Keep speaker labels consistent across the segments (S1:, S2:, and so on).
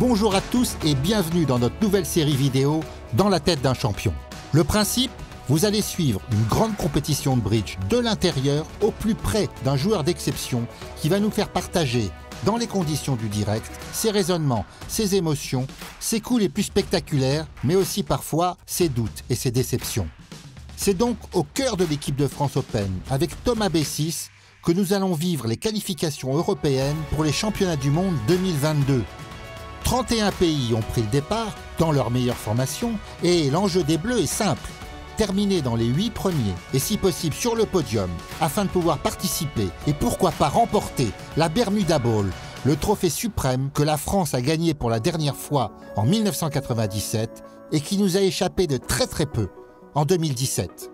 S1: Bonjour à tous et bienvenue dans notre nouvelle série vidéo Dans la tête d'un champion. Le principe, vous allez suivre une grande compétition de bridge de l'intérieur au plus près d'un joueur d'exception qui va nous faire partager, dans les conditions du direct, ses raisonnements, ses émotions, ses coups les plus spectaculaires, mais aussi parfois ses doutes et ses déceptions. C'est donc au cœur de l'équipe de France Open, avec Thomas Bessis, que nous allons vivre les qualifications européennes pour les championnats du monde 2022. 31 pays ont pris le départ dans leur meilleure formation et l'enjeu des Bleus est simple. Terminer dans les 8 premiers et si possible sur le podium afin de pouvoir participer et pourquoi pas remporter la Bermuda Bowl, le trophée suprême que la France a gagné pour la dernière fois en 1997 et qui nous a échappé de très peu en 2017.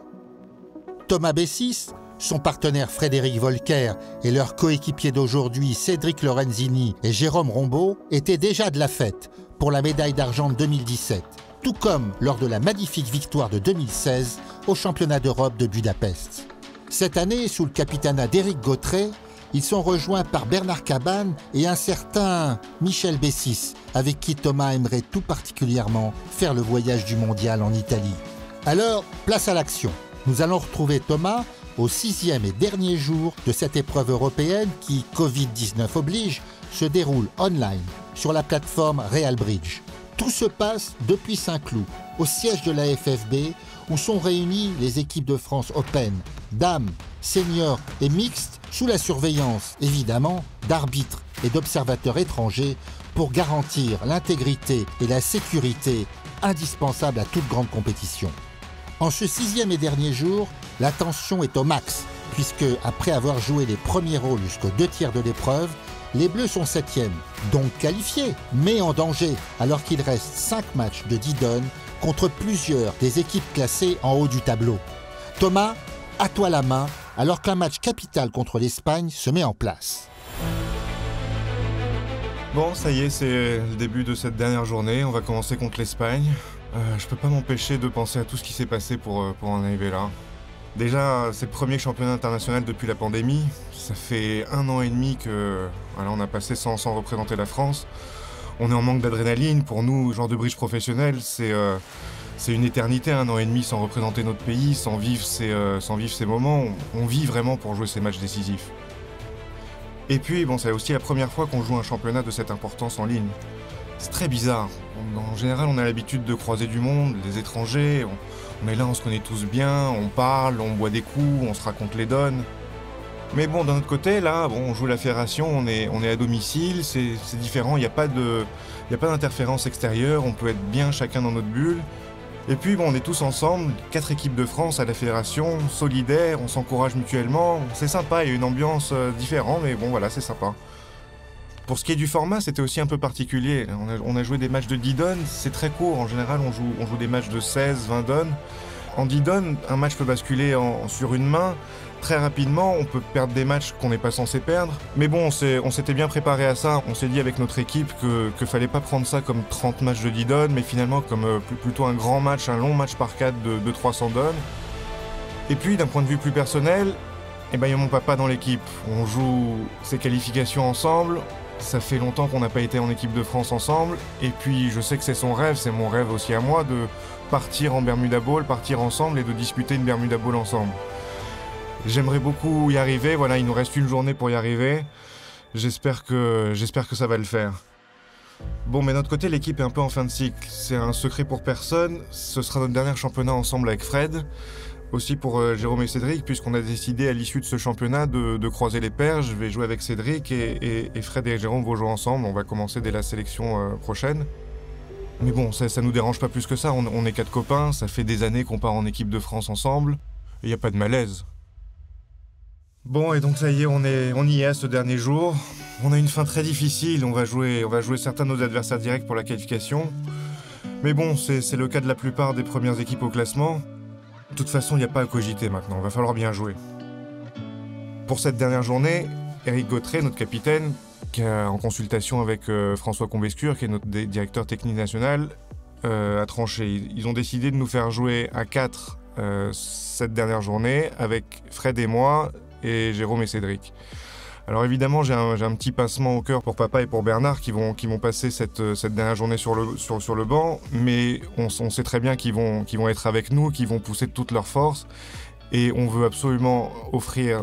S1: Thomas Bessis, son partenaire Frédéric Volcker et leur coéquipier d'aujourd'hui Cédric Lorenzini et Jérôme Rombaud étaient déjà de la fête pour la médaille d'argent de 2017, tout comme lors de la magnifique victoire de 2016 au championnat d'Europe de Budapest. Cette année, sous le capitanat d'Éric Gauthret, ils sont rejoints par Bernard Cabane et un certain Michel Bessis, avec qui Thomas aimerait tout particulièrement faire le voyage du mondial en Italie. Alors, place à l'action. Nous allons retrouver Thomas au 6e et dernier jour de cette épreuve européenne qui, Covid-19 oblige, se déroule online sur la plateforme Real Bridge. Tout se passe depuis Saint-Cloud, au siège de la FFB, où sont réunies les équipes de France Open, dames, seniors et mixtes, sous la surveillance, évidemment, d'arbitres et d'observateurs étrangers pour garantir l'intégrité et la sécurité indispensables à toute grande compétition. En ce 6e et dernier jour, la tension est au max, puisque, après avoir joué les premiers rôles jusqu'aux 2/3 de l'épreuve, les Bleus sont 7e, donc qualifiés, mais en danger, alors qu'il reste 5 matchs de Didon contre plusieurs des équipes classées en haut du tableau. Thomas, à toi la main, alors qu'un match capital contre l'Espagne se met en place.
S2: Bon, ça y est, c'est le début de cette dernière journée, on va commencer contre l'Espagne. Je peux pas m'empêcher de penser à tout ce qui s'est passé pour en arriver là. Déjà, c'est le premier championnat international depuis la pandémie. Ça fait 1 an et demi que voilà, on a passé sans représenter la France. On est en manque d'adrénaline. Pour nous, genre de bridge professionnel, c'est une éternité, 1 an et demi sans représenter notre pays, sans vivre ces moments. On vit vraiment pour jouer ces matchs décisifs. Et puis, bon, c'est aussi la première fois qu'on joue un championnat de cette importance en ligne. C'est très bizarre. En général, on a l'habitude de croiser du monde, des étrangers. On est là, on se connaît tous bien, on parle, on boit des coups, on se raconte les donnes. Mais bon, d'un autre côté, là, bon, on joue la fédération, on est à domicile, c'est différent, il n'y a pas d'interférence extérieure, on peut être bien chacun dans notre bulle. Et puis, bon, on est tous ensemble, 4 équipes de France à la fédération, solidaires, on s'encourage mutuellement. C'est sympa, il y a une ambiance différente, mais bon, voilà, c'est sympa. Pour ce qui est du format, c'était aussi un peu particulier. On a joué des matchs de 10 donnes, c'est très court. En général, on joue des matchs de 16, 20 donnes. En 10 donnes, un match peut basculer sur une main. Très rapidement, on peut perdre des matchs qu'on n'est pas censé perdre. Mais bon, on s'était bien préparé à ça. On s'est dit avec notre équipe qu'il fallait pas prendre ça comme 30 matchs de 10 donnes, mais finalement comme plutôt un grand match, un long match par 4 de 300 donnes. Et puis, d'un point de vue plus personnel, il y a mon papa dans l'équipe. On joue ces qualifications ensemble. Ça fait longtemps qu'on n'a pas été en équipe de France ensemble, et puis je sais que c'est son rêve, c'est mon rêve aussi à moi, de partir en Bermuda Bowl, partir ensemble et de disputer une Bermuda Bowl ensemble. J'aimerais beaucoup y arriver, voilà, il nous reste une journée pour y arriver, j'espère que ça va le faire. Bon, mais de notre côté, l'équipe est un peu en fin de cycle, c'est un secret pour personne, ce sera notre dernier championnat ensemble avec Fred. Aussi pour Jérôme et Cédric, puisqu'on a décidé à l'issue de ce championnat de croiser les paires. Je vais jouer avec Cédric et Fred et Jérôme vont jouer ensemble. On va commencer dès la sélection prochaine. Mais bon, ça nous dérange pas plus que ça. On est 4 copains, ça fait des années qu'on part en équipe de France ensemble. Il n'y a pas de malaise. Bon, et donc ça y est, on y est à ce dernier jour. On a une fin très difficile. On va jouer certains de nos adversaires directs pour la qualification. Mais bon, c'est le cas de la plupart des premières équipes au classement. De toute façon, il n'y a pas à cogiter maintenant, il va falloir bien jouer. Pour cette dernière journée, Éric Gauthret, notre capitaine, qui est en consultation avec François Combescure, qui est notre directeur technique national, a tranché. Ils ont décidé de nous faire jouer à 4 cette dernière journée, avec Fred et moi, et Jérôme et Cédric. Alors évidemment, j'ai un petit pincement au cœur pour papa et pour Bernard qui vont passer cette dernière journée sur le banc, mais on sait très bien qu'ils vont être avec nous, qu'ils vont pousser de toute leur force, et on veut absolument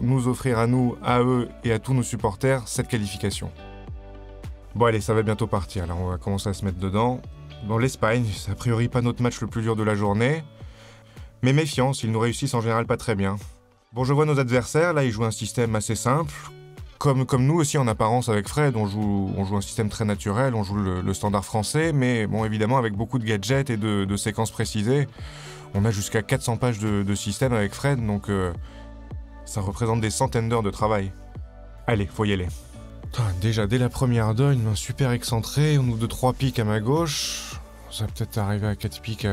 S2: nous offrir à nous, à eux et à tous nos supporters cette qualification. Bon allez, ça va bientôt partir, là on va commencer à se mettre dedans. Bon, l'Espagne, c'est a priori pas notre match le plus dur de la journée, mais méfiance, ils nous réussissent en général pas très bien. Bon, je vois nos adversaires, là ils jouent un système assez simple, comme nous aussi en apparence avec Fred, on joue un système très naturel, on joue le standard français, mais bon évidemment avec beaucoup de gadgets et de séquences précisées. On a jusqu'à 400 pages de système avec Fred, donc ça représente des centaines d'heures de travail. Allez, faut y aller. Déjà, dès la première donne, un super excentré, on ouvre de 3 piques à ma gauche. Ça va peut-être arriver à 4 piques.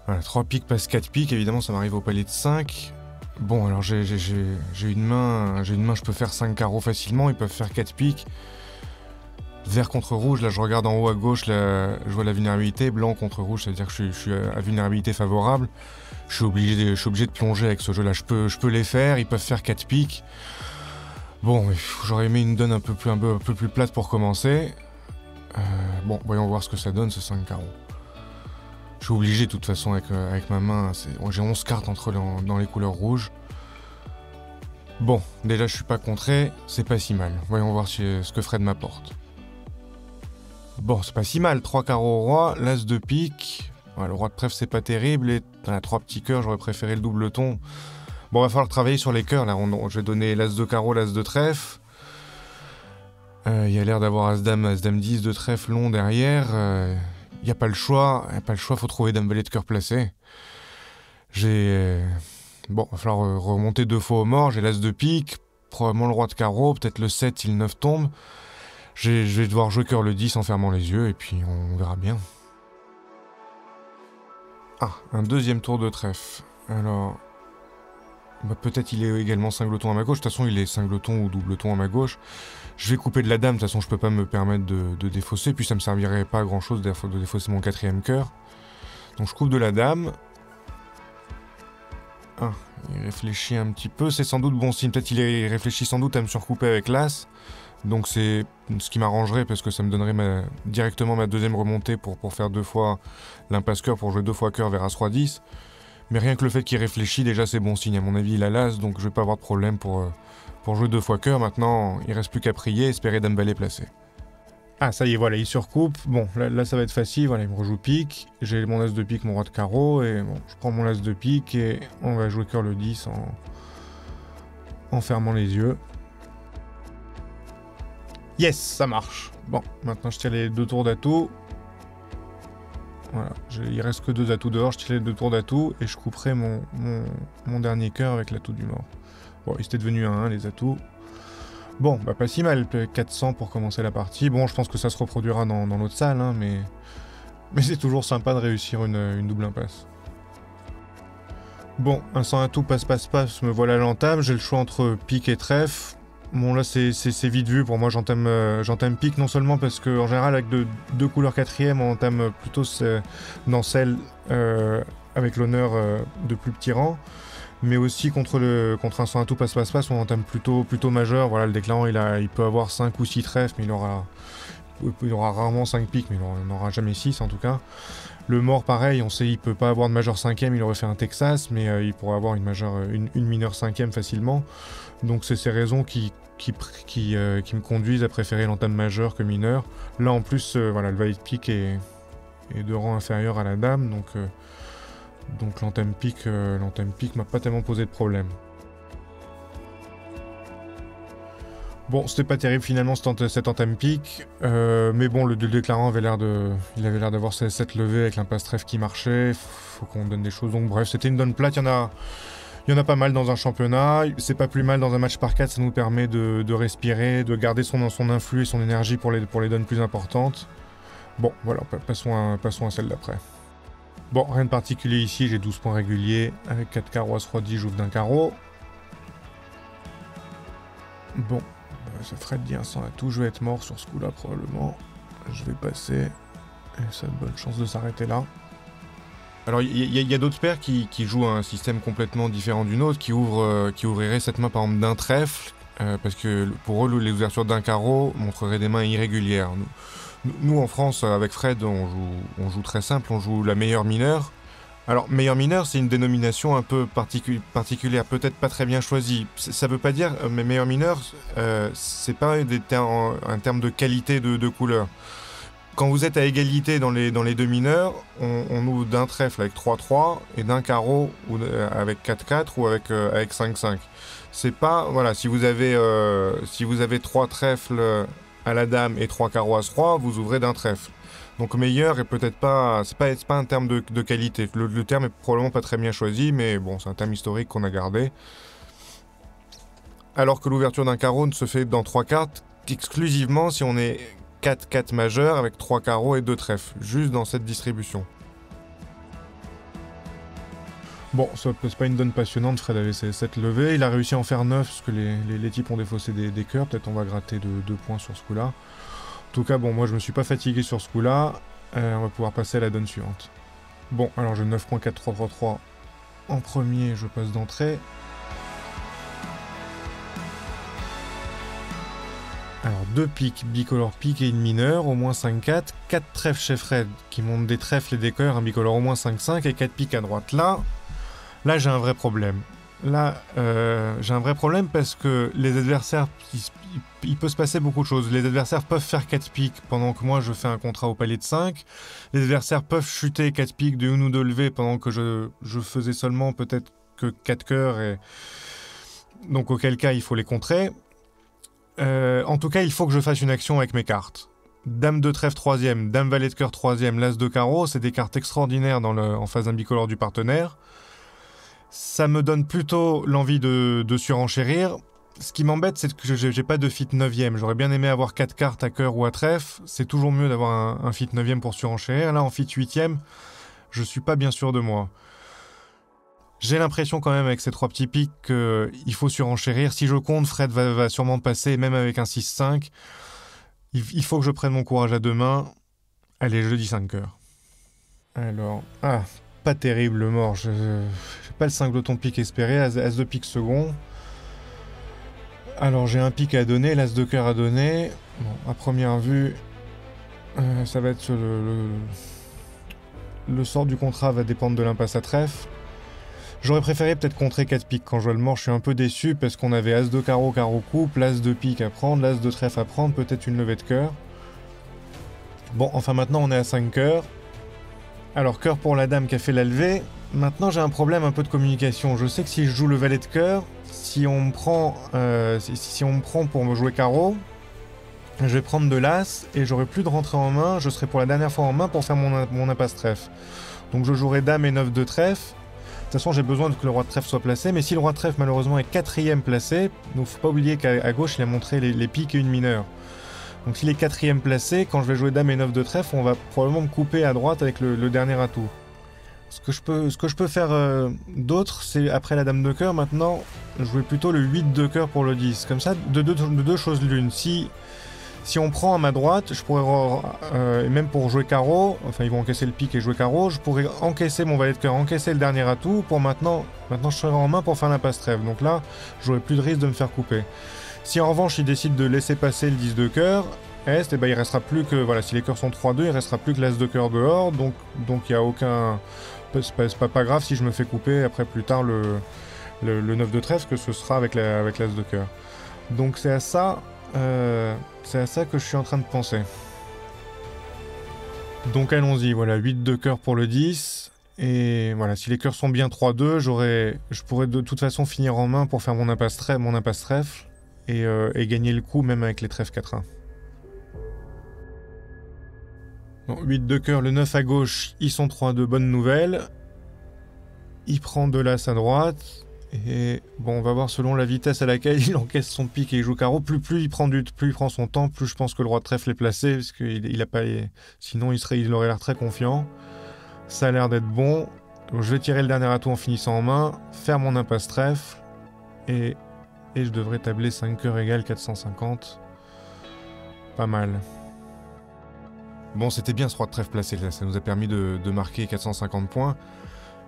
S2: Voilà, 3 piques passe 4 piques, évidemment ça m'arrive au palais de 5. Bon, alors j'ai une main, je peux faire 5 carreaux facilement, ils peuvent faire 4 piques. Vert contre rouge, là je regarde en haut à gauche, là, je vois la vulnérabilité, blanc contre rouge, c'est-à-dire que je suis à vulnérabilité favorable. Je suis obligé de plonger avec ce jeu-là, je peux les faire, ils peuvent faire 4 piques. Bon, j'aurais aimé une donne un peu plus plate pour commencer. Bon, voyons voir ce que ça donne, ce 5 carreaux. Je suis obligé de toute façon avec ma main, j'ai 11 cartes dans les couleurs rouges. Bon, déjà je suis pas contré, c'est pas si mal. Voyons voir ce que Fred m'apporte. Bon, c'est pas si mal, 3 carreaux au roi, l'as de pique. Ouais, le roi de trèfle c'est pas terrible, et 3 petits cœurs, j'aurais préféré le double ton. Bon, va falloir travailler sur les cœurs, là, je vais donner l'as de carreau, l'as de trèfle. Il y a l'air d'avoir as-dame 10 de trèfle long derrière. Il n'y a pas le choix, faut trouver dame valet de cœur placé. Bon, va falloir remonter 2 fois au mort, j'ai l'as de pique, probablement le roi de carreau, peut-être le 7 si le 9 tombe. Je vais devoir jouer cœur le 10 en fermant les yeux, et puis on verra bien. Ah, un deuxième tour de trèfle. Alors... Bah, peut-être il est également cingleton à ma gauche, de toute façon il est cingleton ou doubleton à ma gauche. Je vais couper de la dame, de toute façon je peux pas me permettre de défausser, puis ça me servirait pas à grand chose de défausser mon 4e cœur. Donc je coupe de la dame. Ah, il réfléchit un petit peu, c'est sans doute bon signe, peut-être il réfléchit sans doute à me surcouper avec l'as. Donc c'est ce qui m'arrangerait parce que ça me donnerait directement ma 2e remontée pour faire 2 fois l'impasse cœur, pour jouer 2 fois cœur vers as roi 10. Mais rien que le fait qu'il réfléchit, déjà c'est bon signe. À mon avis, il a l'as, donc je vais pas avoir de problème pour jouer 2 fois cœur. Maintenant, il reste plus qu'à prier, espérer dame valet placé. Ah, ça y est, voilà, il surcoupe. Bon, là ça va être facile, voilà, il me rejoue pique. J'ai mon as de pique, mon roi de carreau, et bon, je prends mon as de pique, et on va jouer cœur le 10 en fermant les yeux. Yes, ça marche. Bon, maintenant je tire les 2 tours d'atout. Voilà, il reste que 2 atouts dehors, je tire les 2 tours d'atout et je couperai mon dernier cœur avec l'atout du mort. Bon, il s'était devenu un 1 les atouts. Bon, bah pas si mal, 400 pour commencer la partie. Bon, je pense que ça se reproduira dans l'autre salle, hein, mais c'est toujours sympa de réussir une double impasse. Bon, un 100 atout passe, me voilà à l'entame, j'ai le choix entre pique et trèfle. Bon là c'est vite vu, pour moi j'entame pique non seulement parce que en général avec 2 couleurs 4e on entame plutôt dans celle avec l'honneur de plus petit rang, mais aussi contre un 100 atout passe on entame plutôt majeur. Voilà, le déclarant il peut avoir 5 ou 6 trèfles, mais il aura rarement 5 piques, mais il n'en aura jamais 6 en tout cas. Le mort pareil, on sait il peut pas avoir de majeur 5e, il aurait fait un Texas, mais il pourrait avoir une mineure 5e facilement. Donc c'est ces raisons qui me conduisent à préférer l'entame majeure que mineure. Là en plus, voilà, le valet de pique est de rang inférieur à la dame, donc l'entame pique m'a pas tellement posé de problème. Bon, c'était pas terrible finalement cette entame pique, mais bon, le déclarant avait l'air d'avoir cette levée avec l'impasse trèfle qui marchait. Faut qu'on donne des choses, donc bref, c'était une donne plate. Il y en a pas mal dans un championnat, c'est pas plus mal dans un match par 4, ça nous permet de respirer, de garder son influx et son énergie pour les donnes plus importantes. Bon, voilà, passons à celle d'après. Bon, rien de particulier ici, j'ai 12 points réguliers, avec 4 carreaux, as roi 10, j'ouvre d'un carreau. Bon, ça ferait de dire sans atout, je vais être mort sur ce coup-là probablement. Je vais passer, et ça a de bonnes chances de s'arrêter là. Alors il y a d'autres paires qui jouent un système complètement différent du nôtre, qui ouvriraient cette main par exemple d'un trèfle, parce que pour eux, les ouvertures d'un carreau montreraient des mains irrégulières. Nous en France, avec Fred, on joue très simple, on joue la meilleure mineure. Alors, meilleur mineur, c'est une dénomination un peu particulière, peut-être pas très bien choisie. Ça veut pas dire, mais meilleur mineur, c'est pas un terme de qualité de couleur. Quand vous êtes à égalité dans les deux mineurs, on ouvre d'un trèfle avec 3-3 et d'un carreau avec 4-4 ou avec 5-5. C'est pas, voilà, si vous avez 3 trèfles à la dame et 3 carreaux As-3, vous ouvrez d'un trèfle. Donc meilleur est peut-être pas, c'est pas un terme de qualité. Le terme est probablement pas très bien choisi, mais bon, c'est un terme historique qu'on a gardé. Alors que l'ouverture d'un carreau ne se fait dans 3 cartes qu'exclusivement si on est 4-4 majeur avec 3 carreaux et 2 trèfles, juste dans cette distribution. Bon, c'est pas une donne passionnante, Fred avait ses 7 levées, il a réussi à en faire 9 parce que les types ont défaussé des cœurs, peut-être on va gratter de 2 points sur ce coup-là. En tout cas, bon, moi je me suis pas fatigué sur ce coup-là. On va pouvoir passer à la donne suivante. Bon, alors je 9.4-3-3-3 en premier, je passe d'entrée. Alors 2 piques, bicolore pique et une mineure, au moins 5-4. 4 trèfles chez Fred qui montent des trèfles et des cœurs, un bicolore au moins 5-5 et 4 piques à droite. Là j'ai un vrai problème. Là, j'ai un vrai problème parce que les adversaires, il peut se passer beaucoup de choses. Les adversaires peuvent faire 4 piques pendant que moi je fais un contrat au palais de 5. Les adversaires peuvent chuter 4 piques de 1 ou 2 levées pendant que je faisais seulement peut-être que 4 cœurs. Et... donc auquel cas il faut les contrer. En tout cas, il faut que je fasse une action avec mes cartes. Dame de trèfle 3e, Dame valet de cœur 3e, l'As de carreau, c'est des cartes extraordinaires en face d'un bicolore du partenaire. Ça me donne plutôt l'envie de surenchérir. Ce qui m'embête, c'est que j'ai pas de fit 9e. J'aurais bien aimé avoir 4 cartes à cœur ou à trèfle. C'est toujours mieux d'avoir un fit 9e pour surenchérir. Là, en fit 8e, je suis pas bien sûr de moi. J'ai l'impression quand même avec ces 3 petits pics qu'il faut surenchérir. Si je compte, Fred va sûrement passer, même avec un 6-5. Il faut que je prenne mon courage à 2 mains. Allez, je dis 5 cœurs. Alors, pas terrible le mort. J'ai pas le 5 de ton pique espéré, as de pique second. Alors j'ai un pique à donner, l'as de cœur à donner. Bon, à première vue, ça va être le sort du contrat va dépendre de l'impasse à trèfle. J'aurais préféré peut-être contrer 4 piques quand je vois le mort, je suis un peu déçu parce qu'on avait as de carreau, carreau coupe, l'as de pique à prendre, l'as de trèfle à prendre, peut-être une levée de cœur. Bon, enfin maintenant on est à 5 cœurs. Alors cœur pour la dame qui a fait la levée. Maintenant j'ai un problème un peu de communication. Je sais que si je joue le valet de cœur, si on me prend pour me jouer carreau, je vais prendre de l'as et j'aurai plus de rentrée en main. Je serai pour la dernière fois en main pour faire mon impasse trèfle. Donc je jouerai dame et 9 de trèfle. De toute façon, j'ai besoin que le roi de trèfle soit placé, mais si le roi de trèfle malheureusement est 4e placé, donc faut pas oublier qu'à gauche il a montré les piques et une mineure. Donc s'il est 4e placé, quand je vais jouer dame et 9 de trèfle, on va probablement me couper à droite avec le dernier atout. Ce que je peux faire d'autre, c'est après la dame de cœur, maintenant, jouer plutôt le 8 de cœur pour le 10. Comme ça, de deux choses l'une. Si on prend à ma droite, je pourrais, même pour jouer carreau, enfin ils vont encaisser le pique et jouer carreau, je pourrais encaisser mon valet de cœur, encaisser le dernier atout, pour maintenant je serai en main pour faire l'impasse trèfle. Donc là, j'aurai plus de risque de me faire couper. Si en revanche, il décide de laisser passer le 10 de cœur, Est, et ben il restera plus que, voilà, si les cœurs sont 3-2, il restera plus que l'As de cœur dehors, donc il n'y a aucun... C'est pas grave si je me fais couper après plus tard le 9 de trèfle, que ce sera avec l'As de cœur. Donc c'est à ça que je suis en train de penser. Donc allons-y, voilà, 8 de cœur pour le 10. Et voilà, si les cœurs sont bien 3-2, je pourrais de toute façon finir en main pour faire mon impasse trèfle et gagner le coup même avec les trèfles 4-1. Bon, 8 de cœur, le 9 à gauche, ils sont 3-2, bonne nouvelle. Il prend de l'as à droite. Et bon, on va voir selon la vitesse à laquelle il encaisse son pique et il joue carreau. Plus il prend son temps, plus je pense que le roi de trèfle est placé, parce qu'il a pas... Sinon, il aurait l'air très confiant. Ça a l'air d'être bon. Donc, je vais tirer le dernier atout en finissant en main, faire mon impasse trèfle, et je devrais tabler 5 cœurs égales 450. Pas mal. Bon, c'était bien ce roi de trèfle placé, là. Ça nous a permis de marquer 450 points.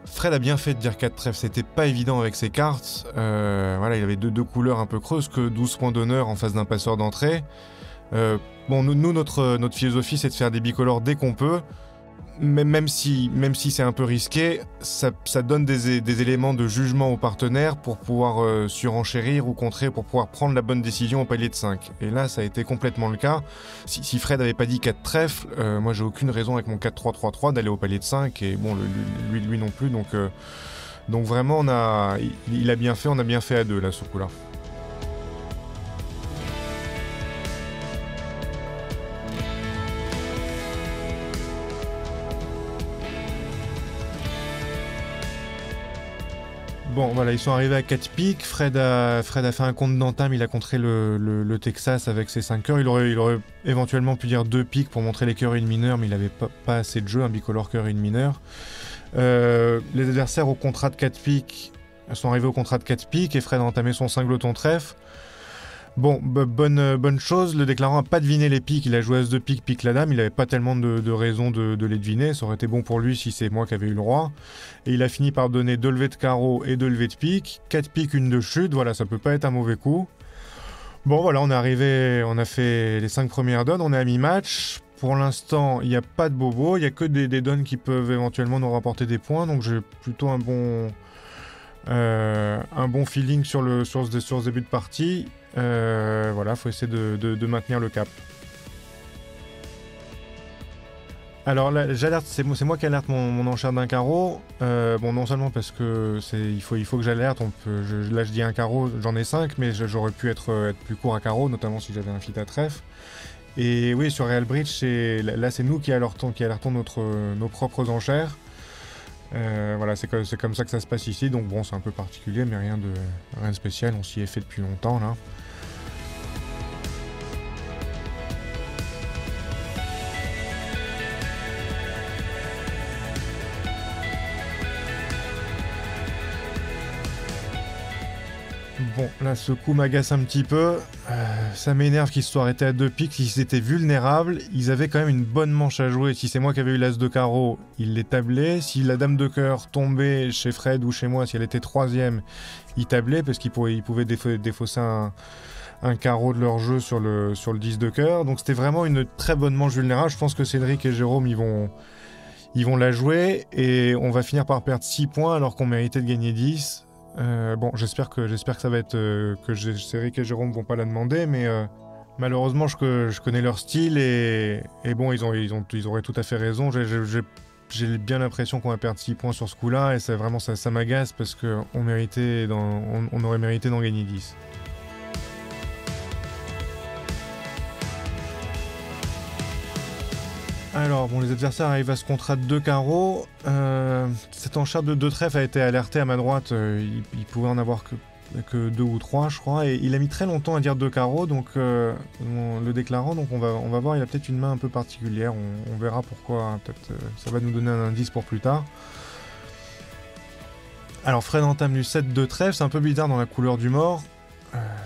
S2: Fred a bien fait de dire 4 trèfles, c'était pas évident avec ses cartes. Voilà, il avait deux couleurs un peu creuses, que 12 points d'honneur en face d'un passeur d'entrée. Bon, nous notre philosophie, c'est de faire des bicolores dès qu'on peut. Même si c'est un peu risqué, ça donne des éléments de jugement aux partenaires pour pouvoir surenchérir ou contrer, pour pouvoir prendre la bonne décision au palier de 5. Et là, ça a été complètement le cas. Si Fred n'avait pas dit 4 trèfles, moi j'ai aucune raison avec mon 4-3-3-3 d'aller au palier de 5, et bon, lui non plus. Donc vraiment, il a bien fait, on a bien fait à deux là, ce coup-là. Bon, voilà, ils sont arrivés à 4 piques. Fred a fait un compte d'entame, il a contré le Texas avec ses 5 cœurs. Il aurait éventuellement pu dire 2 piques pour montrer les cœurs et une mineure, mais il n'avait pas assez de jeu, un bicolore cœur et une mineure. Les adversaires au contrat de 4 piques sont arrivés au contrat de 4 piques et Fred a entamé son singleton trèfle. Bon, bonne chose, le déclarant n'a pas deviné les piques, il a joué As-2 pique, pique la dame, il n'avait pas tellement de raison de les deviner, ça aurait été bon pour lui si c'est moi qui avais eu le roi. Et il a fini par donner 2 levées de carreau et 2 levées de pique, 4 piques, une de chute, voilà, ça peut pas être un mauvais coup. Bon voilà, on a fait les 5 premières donnes, on est à mi-match. Pour l'instant, il n'y a pas de bobo, il n'y a que des donnes qui peuvent éventuellement nous rapporter des points, donc j'ai plutôt un bon feeling sur ce début de partie. Voilà, faut essayer de maintenir le cap. Alors là, j'alerte, c'est moi qui alerte mon enchère d'un carreau. Bon, non seulement parce que il faut que j'alerte. Là, je dis un carreau, j'en ai 5, mais j'aurais pu être plus court à carreau, notamment si j'avais un fit à trèfle. Et oui, sur Real Bridge, là, c'est nous qui alertons nos propres enchères. Voilà, c'est comme ça que ça se passe ici. Donc bon, c'est un peu particulier, mais rien de spécial. On s'y est fait depuis longtemps là. Bon, là, ce coup m'agace un petit peu. Ça m'énerve qu'ils se soient arrêtés à 2 piques. Ils étaient vulnérables. Ils avaient quand même une bonne manche à jouer. Si c'est moi qui avais eu l'As de carreau, ils les tablaient. Si la dame de cœur tombait chez Fred ou chez moi, si elle était 3e, ils tablaient parce qu'ils pouvaient défausser un carreau de leur jeu sur le 10 de cœur. Donc c'était vraiment une très bonne manche vulnérable. Je pense que Cédric et Jérôme, ils vont la jouer. Et on va finir par perdre 6 points alors qu'on méritait de gagner 10. Bon, j'espère que ça va être que Cédric et Jérôme vont pas la demander, mais malheureusement je connais leur style et bon, ils auraient tout à fait raison. J'ai bien l'impression qu'on va perdre 6 points sur ce coup-là et ça m'agace parce qu'on on aurait mérité d'en gagner 10. Alors, bon, les adversaires arrivent à ce contrat de 2 carreaux. Cette enchère de 2 trèfles a été alertée à ma droite. Il pouvait en avoir que 2 ou 3, je crois. Et il a mis très longtemps à dire 2 carreaux, donc le déclarant. Donc on va voir, il a peut-être une main un peu particulière. On verra pourquoi. Peut-être ça va nous donner un indice pour plus tard. Alors, Fred entame du 7 de trèfle. C'est un peu bizarre dans la couleur du mort.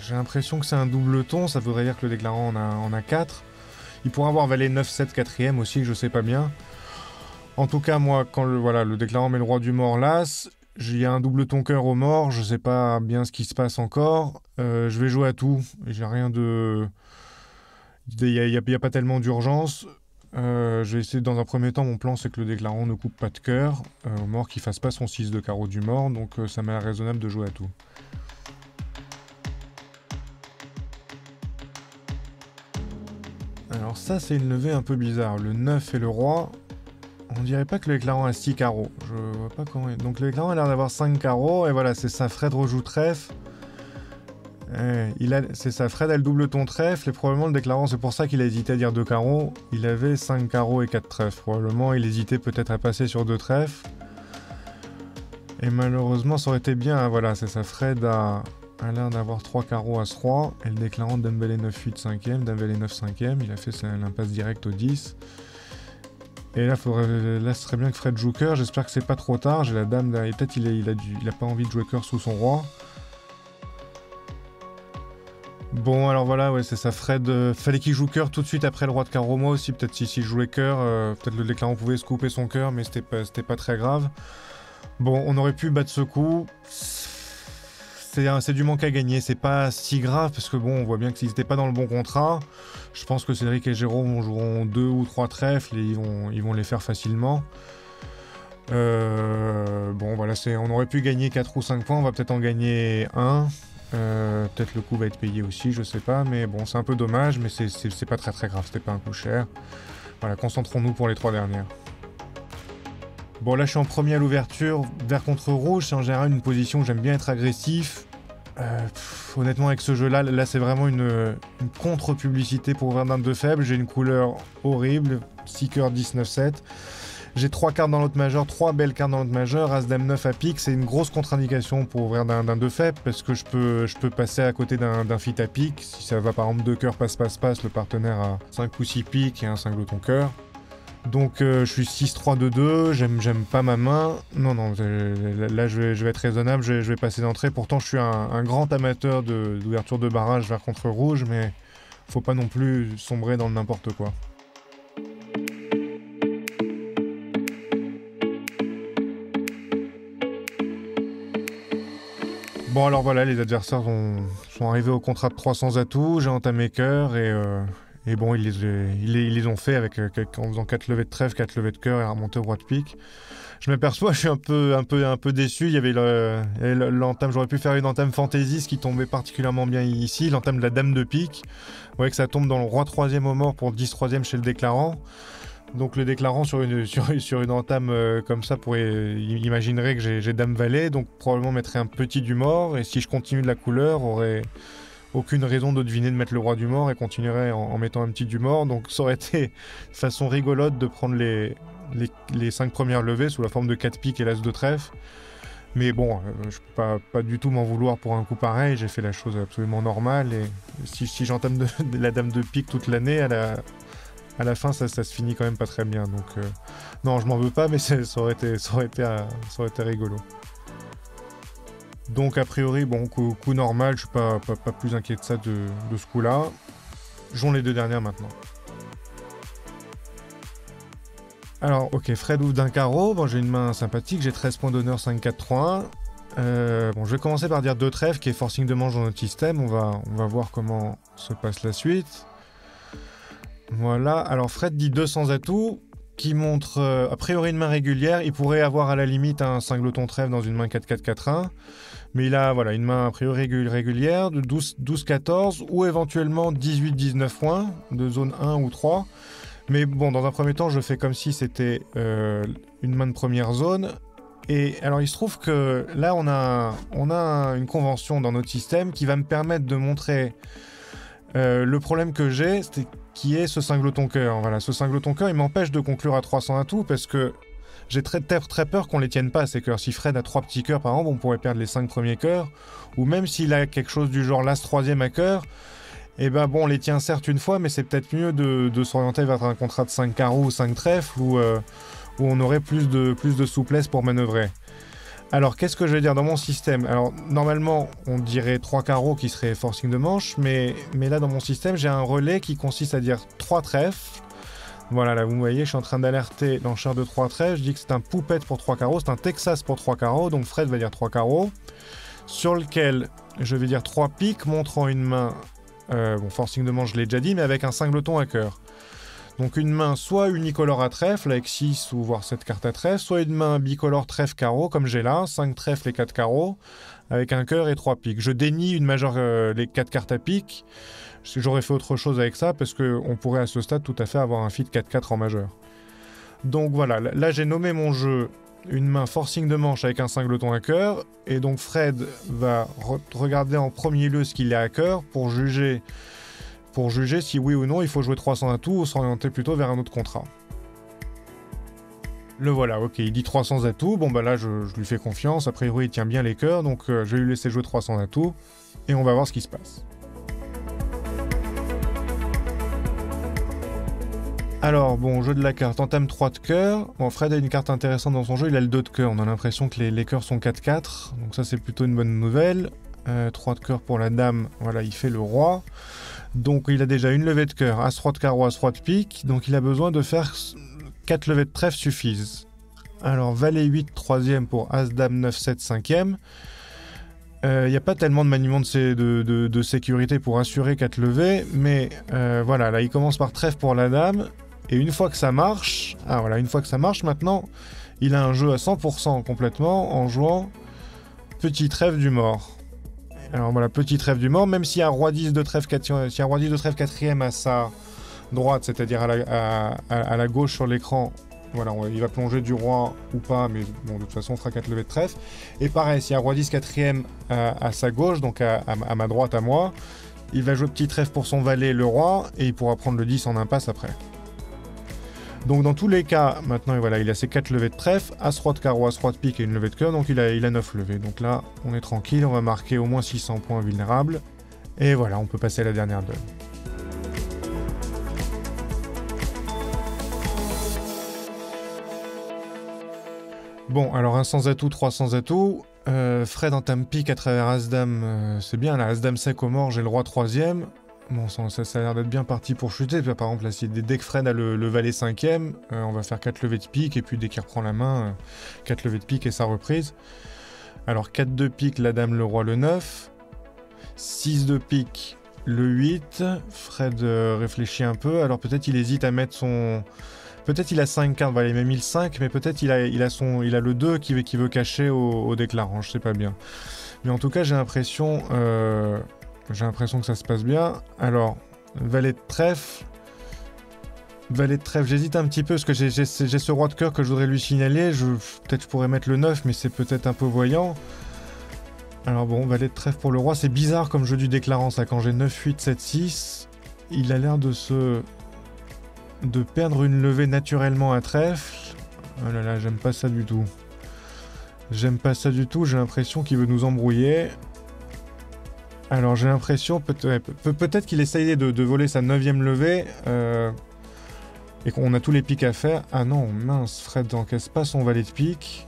S2: J'ai l'impression que c'est un double ton. Ça voudrait dire que le déclarant en a 4. Il pourrait avoir valet 9-7 4e aussi, que je sais pas bien. En tout cas, moi, quand le déclarant met le roi du mort l'as, il y a un double ton cœur au mort, je sais pas bien ce qui se passe encore. Je vais jouer à tout, j'ai rien de... Il y a pas tellement d'urgence. Je vais essayer, dans un premier temps, mon plan, c'est que le déclarant ne coupe pas de cœur au mort, qu'il fasse pas son 6 de carreau du mort, donc ça m'a l'air raisonnable de jouer à tout. Alors ça, c'est une levée un peu bizarre. Le 9 et le roi, on dirait pas que le déclarant a 6 carreaux. Je vois pas comment... Donc le déclarant a l'air d'avoir 5 carreaux, et voilà, c'est ça, Fred rejoue trèfle. C'est ça, Fred a le double ton trèfle, et probablement le déclarant, c'est pour ça qu'il a hésité à dire 2 carreaux. Il avait 5 carreaux et 4 trèfles. Probablement, il hésitait peut-être à passer sur 2 trèfles. Et malheureusement, ça aurait été bien, hein, voilà, c'est ça, Fred a l'air d'avoir 3 carreaux à As-Roi, et le déclarant Dame Valet 9-8 5e, Dame Valet 9 5e, il a fait l'impasse directe au 10. Et là, ce serait bien que Fred joue cœur, j'espère que c'est pas trop tard, j'ai la dame derrière, peut-être il a pas envie de jouer cœur sous son roi. Bon, alors voilà, ouais, c'est ça, Fred, fallait qu'il joue cœur tout de suite après le roi de carreau, moi aussi, peut-être s'il jouait cœur, peut-être le déclarant pouvait se couper son cœur, mais c'était pas très grave.
S3: Bon, on aurait pu battre ce coup. C'est du manque à gagner, c'est pas si grave parce que bon, on voit bien que s'ils n'étaient pas dans le bon contrat, je pense que Cédric et Jérôme joueront 2 ou 3 trèfles et ils vont les faire facilement. Bon, voilà, on aurait pu gagner 4 ou 5 points, on va peut-être en gagner 1. Peut-être le coup va être payé aussi, je sais pas, mais bon, c'est un peu dommage, mais c'est pas très grave, c'était pas un coup cher. Voilà, concentrons-nous pour les 3 dernières. Bon, là je suis en premier à l'ouverture, vert contre rouge, c'est en général une position où j'aime bien être agressif. Honnêtement, avec ce jeu-là, là c'est vraiment une contre-publicité pour ouvrir d'un 2 faible. J'ai une couleur horrible, 6 cœurs 10-9-7. J'ai 3 cartes dans l'autre majeur, 3 belles cartes dans l'autre majeur, As Dame 9 à pique, c'est une grosse contre-indication pour ouvrir d'un 2 faible parce que je peux passer à côté d'un fit à pique. Si ça va par exemple 2 cœurs passe, le partenaire a 5 ou 6 piques et un cingleton cœur. Donc je suis 6-3-2-2, j'aime pas ma main. Non, là je vais être raisonnable, je vais passer d'entrée. Pourtant je suis un grand amateur d'ouverture de barrage vert contre rouge, mais faut pas non plus sombrer dans le n'importe quoi. Bon alors voilà, les adversaires sont arrivés au contrat de 300 atouts, j'ai entamé cœur et bon, ils les ont fait en faisant 4 levées de trèfle, 4 levées de cœur et remonter au roi de pique. Je m'aperçois, je suis un peu déçu. Il y avait l'entame, j'aurais pu faire une entame fantasy, ce qui tombait particulièrement bien ici, l'entame de la dame de pique. Vous voyez que ça tombe dans le roi 3e au mort pour 10 3e chez le déclarant. Donc le déclarant sur une entame comme ça imaginerait que j'ai dame valet, donc probablement mettrait un petit du mort, et si je continue de la couleur, aurait aucune raison de deviner de mettre le roi du mort et continuerait en mettant un petit du mort. Donc ça aurait été façon rigolote de prendre les 5 premières levées sous la forme de 4 piques et l'as de trèfle. Mais bon, je peux pas du tout m'en vouloir pour un coup pareil, j'ai fait la chose absolument normale, et si j'entame de la dame de pique toute l'année, à la fin ça se finit quand même pas très bien. Donc non, je m'en veux pas, mais ça aurait été rigolo. Donc a priori, bon, coup normal, je suis pas plus inquiet de ça de ce coup-là. Jouons les 2 dernières maintenant. Alors, ok, Fred ouvre d'un carreau. Bon, j'ai une main sympathique, j'ai 13 points d'honneur, 5-4-3-1. Bon, je vais commencer par dire 2 trèfles, qui est forcing de manche dans notre système. On va voir comment se passe la suite. Voilà, alors Fred dit 200 atouts, qui montre a priori une main régulière. Il pourrait avoir à la limite un cingleton trèfle dans une main 4-4-4-1. Mais il a une main a priori régulière de 12-14 ou éventuellement 18-19 points de zone 1 ou 3. Mais bon, dans un premier temps, je fais comme si c'était une main de première zone. Et alors, il se trouve que là, on a une convention dans notre système qui va me permettre de montrer le problème que j'ai, qui est ce cingleton cœur. Voilà, ce cingleton cœur, il m'empêche de conclure à 300 atouts parce que j'ai très peur qu'on les tienne pas, ces cœurs. Si Fred a 3 petits cœurs par exemple, on pourrait perdre les 5 premiers cœurs. Ou même s'il a quelque chose du genre l'as 3e à cœur, et ben bon, on les tient certes une fois, mais c'est peut-être mieux de s'orienter vers un contrat de 5 carreaux ou 5 trèfles où on aurait plus de souplesse pour manœuvrer. Alors, qu'est-ce que je vais dire dans mon système? Alors, normalement, on dirait 3 carreaux qui seraient forcing de manche, mais là, dans mon système, j'ai un relais qui consiste à dire 3 trèfles. Voilà, là, vous voyez, je suis en train d'alerter l'enchère de 3 trèfles. Je dis que c'est un poupette pour 3 carreaux, c'est un Texas pour 3 carreaux, donc Fred va dire 3 carreaux, sur lequel je vais dire 3 piques, montrant une main, bon, forcing de manche, je l'ai déjà dit, mais avec un cingleton à cœur. Donc une main soit unicolore à trèfle, avec 6 ou voire 7 cartes à trèfle, soit une main bicolore trèfle carreau, comme j'ai là, 5 trèfles et 4 carreaux, avec un cœur et 3 piques. Je dénie une majeure, les 4 cartes à pique. J'aurais fait autre chose avec ça, parce qu'on pourrait à ce stade tout à fait avoir un fit 4-4 en majeur. Donc voilà, là j'ai nommé mon jeu une main forcing de manche avec un cingleton à cœur, et donc Fred va regarder en premier lieu ce qu'il a à cœur pour juger si oui ou non il faut jouer 300 atouts ou s'orienter plutôt vers un autre contrat. Le voilà, ok, il dit 300 atouts, bon bah là je lui fais confiance, a priori il tient bien les cœurs, donc je vais lui laisser jouer 300 atouts, et on va voir ce qui se passe. Alors, bon, jeu de la carte, entame 3 de cœur. Bon, Fred a une carte intéressante dans son jeu, il a le 2 de cœur, on a l'impression que les cœurs sont 4-4, donc ça c'est plutôt une bonne nouvelle. 3 de cœur pour la dame, voilà, il fait le roi. Donc il a déjà une levée de cœur, As-3 de carreau, As-3 de pique, donc il a besoin de faire 4 levées de trèfle suffisent. Alors, Valet 8, 3e pour As-Dame 9-7, 5e. Il n'y a pas tellement de maniement de sécurité pour assurer 4 levées, mais voilà, là il commence par trèfle pour la dame, et une fois que ça marche, maintenant, il a un jeu à 100% complètement en jouant petit trèfle du mort. Alors voilà, petit trèfle du mort, même s'il y a roi 10 de trèfle 4e à sa droite, c'est-à-dire à la gauche sur l'écran, voilà, il va plonger du roi ou pas, mais bon, de toute façon, on fera 4 levées de trèfle. Et pareil, s'il y a roi 10 4e à sa gauche, donc à ma droite, à moi, il va jouer petit trèfle pour son valet, le roi, et il pourra prendre le 10 en impasse après. Donc dans tous les cas, maintenant, voilà, il a ses 4 levées de trèfle, As-Roi de carreau, As-Roi de pique et une levée de cœur, donc il a 9 levées. Donc là, on est tranquille, on va marquer au moins 600 points vulnérables. Et voilà, on peut passer à la dernière donne. Bon, alors un sans atout, 3 sans atout. Fred entame pique à travers As-Dame, c'est bien, là, As-Dame sec au mort, j'ai le roi 3e. Bon, ça a l'air d'être bien parti pour chuter. Par exemple, là, dès que Fred a le valet 5e, on va faire 4 levées de pique, et puis dès qu'il reprend la main, 4 levées de pique et sa reprise. Alors 4 de pique, la dame, le roi, le 9. 6 de pique, le 8. Fred réfléchit un peu, alors peut-être il hésite à mettre son... Peut-être il a 5 cartes, voilà, il m'a mis le 5, mais peut-être il a le 2 qui veut cacher au déclarant, je sais pas bien. Mais en tout cas, j'ai l'impression que ça se passe bien. Alors, valet de trèfle, j'hésite un petit peu, parce que j'ai ce roi de cœur que je voudrais lui signaler. Peut-être je pourrais mettre le 9, mais c'est peut-être un peu voyant. Alors bon, valet de trèfle pour le roi, c'est bizarre comme jeu du déclarant, ça, quand j'ai 9, 8, 7, 6, il a l'air de perdre une levée naturellement à trèfle. Oh là là, j'aime pas ça du tout. J'ai l'impression qu'il veut nous embrouiller. Alors j'ai l'impression, peut-être qu'il essayait de voler sa 9e levée, et qu'on a tous les piques à faire. Ah non, mince, Fred n'encaisse pas son valet de pique.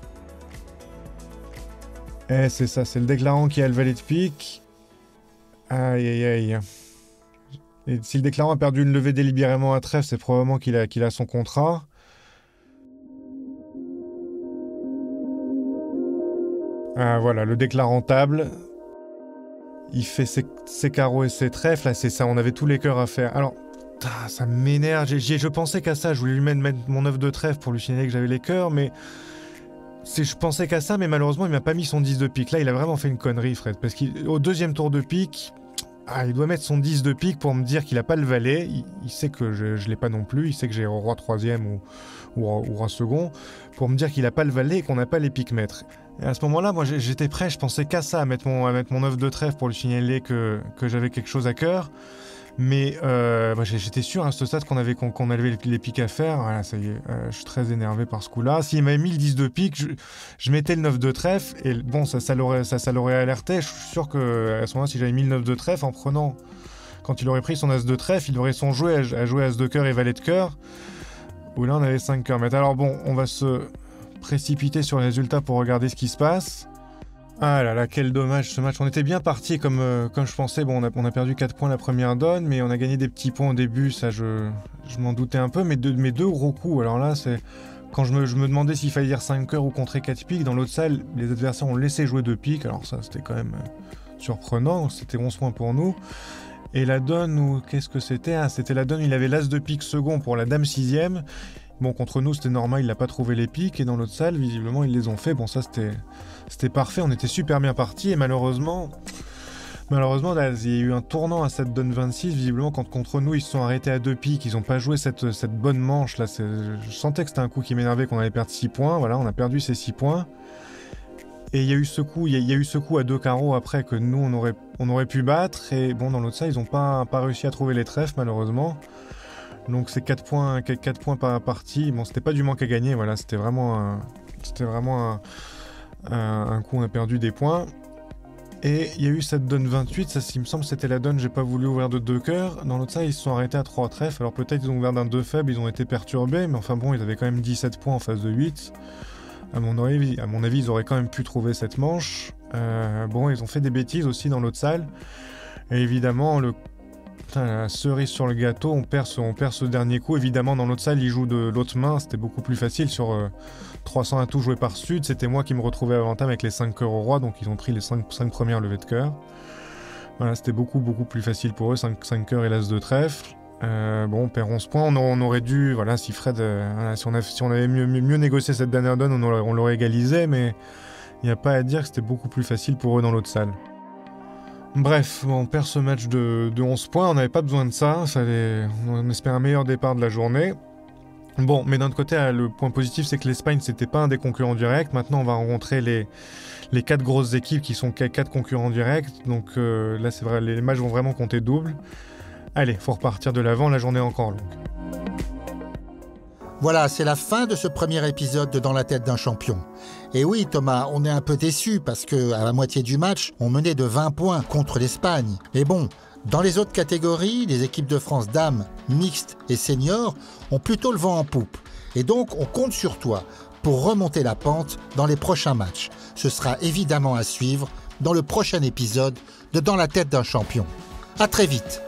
S3: Eh, c'est ça, c'est le déclarant qui a le valet de pique. Aïe aïe aïe. Et si le déclarant a perdu une levée délibérément à trèfle, c'est probablement qu'il a son contrat. Ah voilà, le déclarant table. Il fait ses carreaux et ses trèfles, là c'est ça, on avait tous les cœurs à faire. Alors, ça m'énerve, je pensais qu'à ça, je voulais lui mettre mon œuf de trèfle pour lui signaler que j'avais les cœurs, mais... Je pensais qu'à ça, mais malheureusement il m'a pas mis son 10 de pique. Là il a vraiment fait une connerie, Fred, parce qu'au 2e tour de pique, il doit mettre son 10 de pique pour me dire qu'il a pas le valet. Il sait que je l'ai pas non plus, il sait que j'ai roi 3e ou roi second, pour me dire qu'il a pas le valet et qu'on n'a pas les piques maîtres. Et à ce moment-là, moi j'étais prêt, je pensais qu'à ça, à mettre mon œuf de trèfle pour lui signaler que j'avais quelque chose à cœur. Mais j'étais sûr à ce stade qu'on avait les piques à faire. Voilà, ça y est, je suis très énervé par ce coup-là. S'il m'avait mis le 10 de pique, je mettais le 9 de trèfle, et bon, ça l'aurait alerté. Je suis sûr qu'à ce moment-là, si j'avais mis le 9 de trèfle, en prenant, quand il aurait pris son as de trèfle, il aurait son jouet à jouer as de cœur et valet de cœur, où là on avait 5 cœurs. Mais alors bon, on va se précipiter sur les résultats pour regarder ce qui se passe. Ah là là, quel dommage ce match. On était bien parti comme je pensais. Bon, on a perdu 4 points la première donne, mais on a gagné des petits points au début, ça je m'en doutais un peu. Mais deux gros coups, alors là, c'est... Quand je me demandais s'il fallait dire 5 cœurs ou contrer 4 piques, dans l'autre salle, les adversaires ont laissé jouer 2 piques. Alors ça, c'était quand même surprenant. C'était 11 points pour nous. Et la donne, où qu'est-ce que c'était? C'était la donne, il avait l'as de pique second pour la dame 6e. Bon, contre nous, c'était normal, il n'a pas trouvé les piques. Et dans l'autre salle, visiblement, ils les ont fait. Bon, ça, c'était parfait. On était super bien partis. Et malheureusement, là, il y a eu un tournant à cette donne 26. Visiblement, quand contre nous, ils se sont arrêtés à 2 piques. Ils n'ont pas joué cette bonne manche. Là, je sentais que c'était un coup qui m'énervait, qu'on allait perdre 6 points. Voilà, on a perdu ces 6 points. Et il y a eu ce coup, à 2 carreaux après que nous, on aurait pu battre. Et bon, dans l'autre salle, ils n'ont pas réussi à trouver les trèfles, malheureusement. Donc c'est 4 points par partie. Bon, c'était pas du manque à gagner, voilà, c'était vraiment un coup, on a perdu des points. Et il y a eu cette donne 28, ça, il me semble, c'était la donne, j'ai pas voulu ouvrir de 2 cœurs. Dans l'autre side, ils se sont arrêtés à 3 trèfles. Alors peut-être ils ont ouvert d'un 2 faible, ils ont été perturbés, mais enfin bon, ils avaient quand même 17 points en face de 8. À mon avis, ils auraient quand même pu trouver cette manche. Bon, ils ont fait des bêtises aussi dans l'autre salle. Et évidemment, Putain, la cerise sur le gâteau, on perd ce dernier coup. Évidemment, dans l'autre salle, ils jouent de l'autre main. C'était beaucoup plus facile sur 300 atouts joués par Sud. C'était moi qui me retrouvais avant table avec les 5 cœurs au roi, donc ils ont pris les 5 premières levées de cœur. Voilà, c'était beaucoup plus facile pour eux, 5 cœurs et l'as de trèfle. Bon, on perd 11 points. On aurait dû, voilà, si Fred, voilà, si on avait mieux négocié cette dernière donne, on l'aurait égalisé, mais il n'y a pas à dire que c'était beaucoup plus facile pour eux dans l'autre salle. Bref, bon, on perd ce match de 11 points, on n'avait pas besoin de ça, on espère un meilleur départ de la journée. Bon, mais d'un autre côté, le point positif, c'est que l'Espagne, c'était pas un des concurrents directs. Maintenant, on va rencontrer les 4 grosses équipes qui sont 4 concurrents directs. Donc là, c'est vrai, les matchs vont vraiment compter double. Allez, faut repartir de l'avant, la journée est encore longue.
S1: Voilà, c'est la fin de ce premier épisode de Dans la tête d'un champion. Et oui, Thomas, on est un peu déçus parce qu'à la moitié du match, on menait de 20 points contre l'Espagne. Mais bon, dans les autres catégories, les équipes de France dames, mixtes et seniors ont plutôt le vent en poupe. Et donc, on compte sur toi pour remonter la pente dans les prochains matchs. Ce sera évidemment à suivre dans le prochain épisode de Dans la tête d'un champion. À très vite.